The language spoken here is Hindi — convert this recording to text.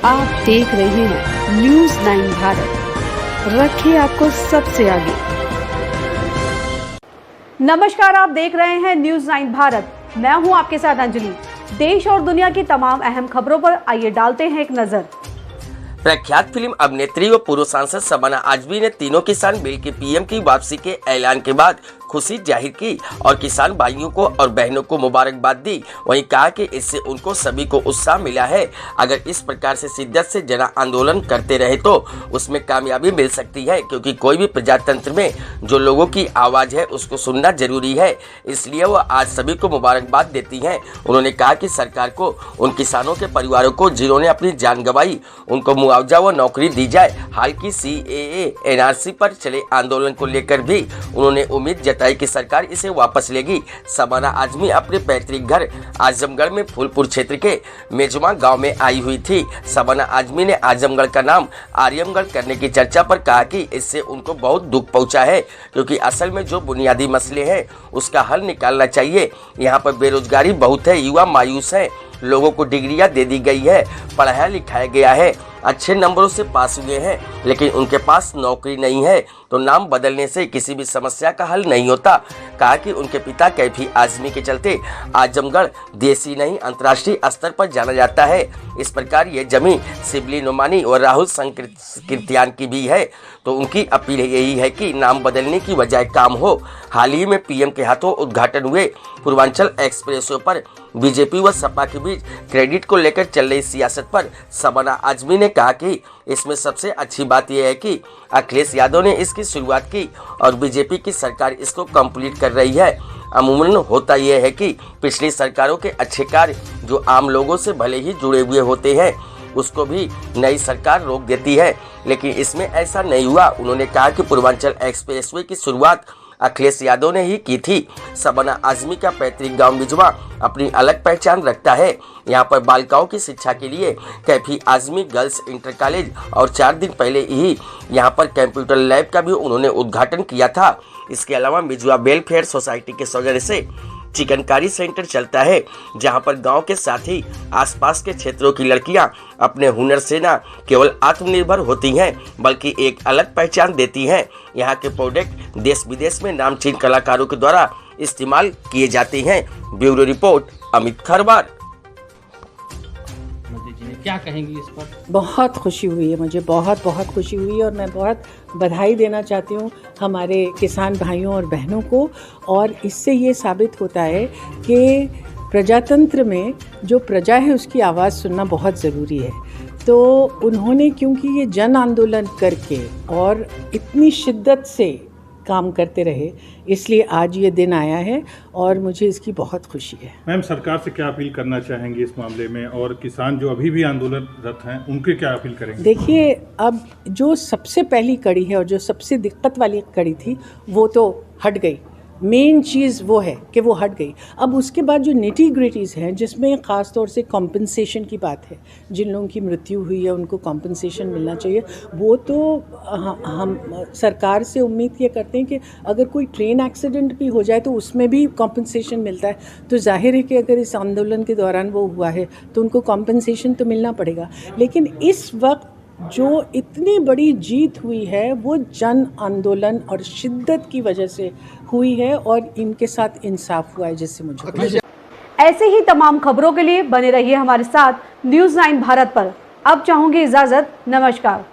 आप देख रहे हैं न्यूज़ 9 भारत, रखिए आपको सबसे आगे। नमस्कार, आप देख रहे हैं न्यूज़ 9 भारत। मैं हूं आपके साथ अंजलि। देश और दुनिया की तमाम अहम खबरों पर आइए डालते हैं एक नजर। प्रख्यात फिल्म अभिनेत्री व पूर्व सांसद शबाना आजमी ने तीनों किसान बिल के पीएम की वापसी के ऐलान के बाद खुशी जाहिर की और किसान भाइयों को और बहनों को मुबारकबाद दी। वहीं कहा कि इससे उनको सभी को उत्साह मिला है। अगर इस प्रकार से शिद्दत से जन आंदोलन करते रहे तो उसमें कामयाबी मिल सकती है, क्योंकि कोई भी प्रजातंत्र में जो लोगों की आवाज़ है उसको सुनना जरूरी है। इसलिए वो आज सभी को मुबारकबाद देती हैं। उन्होंने कहा कि सरकार को उन किसानों के परिवारों को जिन्होंने अपनी जान गंवाई उनको मुआवजा व नौकरी दी जाए। हाल की CAA NRC पर चले आंदोलन को लेकर भी उन्होंने उम्मीद जताई कि सरकार इसे वापस लेगी। शबाना आजमी अपने पैतृक घर आजमगढ़ में फूलपुर क्षेत्र के मेजमा गांव में आई हुई थी। शबाना आजमी ने आजमगढ़ का नाम आर्यमगढ़ करने की चर्चा पर कहा कि इससे उनको बहुत दुख पहुंचा है, क्योंकि असल में जो बुनियादी मसले हैं उसका हल निकालना चाहिए। यहाँ पर बेरोजगारी बहुत है, युवा मायूस है, लोगों को डिग्रियां दे दी गई है, पढ़ाया लिखाया गया है, अच्छे नंबरों से पास हुए हैं, लेकिन उनके पास नौकरी नहीं है। तो नाम बदलने से किसी भी समस्या का हल नहीं होता। कहा कि उनके पिता कैफी आजमी के चलते आजमगढ़ देसी नहीं अंतर्राष्ट्रीय स्तर पर जाना जाता है। इस प्रकार ये जमीन शिबली नोमानी और राहुल संकीर्तियान की भी है। तो उनकी अपील यही है कि नाम बदलने की बजाय काम हो। हाल ही में PM के हाथों उद्घाटन हुए पूर्वांचल एक्सप्रेसवे पर बीजेपी व सपा के बीच क्रेडिट को लेकर चल रही सियासत पर शबाना आजमी ने कहा कि इसमें सबसे अच्छी बात यह है कि अखिलेश यादव ने इसकी शुरुआत की और बीजेपी की सरकार इसको कंप्लीट कर रही है। अमूमन होता यह है कि पिछली सरकारों के अच्छे कार्य जो आम लोगों से भले ही जुड़े हुए होते हैं उसको भी नई सरकार रोक देती है, लेकिन इसमें ऐसा नहीं हुआ। उन्होंने कहा कि पूर्वांचल एक्सप्रेसवे की शुरुआत अखिलेश यादव ने ही की थी। शबाना आजमी का पैतृक गांव मिजवा अपनी अलग पहचान रखता है। यहाँ पर बालिकाओं की शिक्षा के लिए Kaifi Azmi girls inter college और 4 दिन पहले ही यहाँ पर कंप्यूटर लैब का भी उन्होंने उद्घाटन किया था। इसके अलावा मिजवा वेलफेयर सोसाइटी के सौजन्य से चिकनकारी सेंटर चलता है, जहां पर गांव के साथ ही आसपास के क्षेत्रों की लड़कियां अपने हुनर से न केवल आत्मनिर्भर होती हैं बल्कि एक अलग पहचान देती हैं। यहां के प्रोडक्ट देश विदेश में नामचीन कलाकारों के द्वारा इस्तेमाल किए जाते हैं। Bureau report Amit Kharwar. क्या कहेंगी इस पर? बहुत खुशी हुई है, मुझे बहुत खुशी हुई है और मैं बहुत बधाई देना चाहती हूँ हमारे किसान भाइयों और बहनों को। और इससे ये साबित होता है कि प्रजातंत्र में जो प्रजा है उसकी आवाज़ सुनना बहुत ज़रूरी है। तो उन्होंने क्योंकि ये जन आंदोलन करके और इतनी शिद्दत से काम करते रहे, इसलिए आज ये दिन आया है और मुझे इसकी बहुत खुशी है। मैम, सरकार से क्या अपील करना चाहेंगी इस मामले में, और किसान जो अभी भी आंदोलनरत हैं उनके क्या अपील करेंगे? देखिए, अब जो सबसे पहली कड़ी है और जो सबसे दिक्कत वाली कड़ी थी वो तो हट गई। मेन चीज़ वो है कि वो हट गई। अब उसके बाद जो निटी ग्रिटीज़ हैं जिसमें ख़ास तौर से कॉम्पनसेशन की बात है, जिन लोगों की मृत्यु हुई है उनको कॉम्पनसेशन मिलना चाहिए। वो तो हम सरकार से उम्मीद ये करते हैं कि अगर कोई ट्रेन एक्सीडेंट भी हो जाए तो उसमें भी कॉम्पनसेशन मिलता है। तो जाहिर है कि अगर इस आंदोलन के दौरान वो हुआ है तो उनको कॉम्पनसेशन तो मिलना पड़ेगा। लेकिन इस वक्त जो इतनी बड़ी जीत हुई है वो जन आंदोलन और शिद्दत की वजह से हुई है और इनके साथ इंसाफ हुआ है, जिससे मुझे ऐसे ही तमाम खबरों के लिए बने रहिए हमारे साथ न्यूज़ 9 भारत पर। अब चाहूंगी इजाजत। नमस्कार।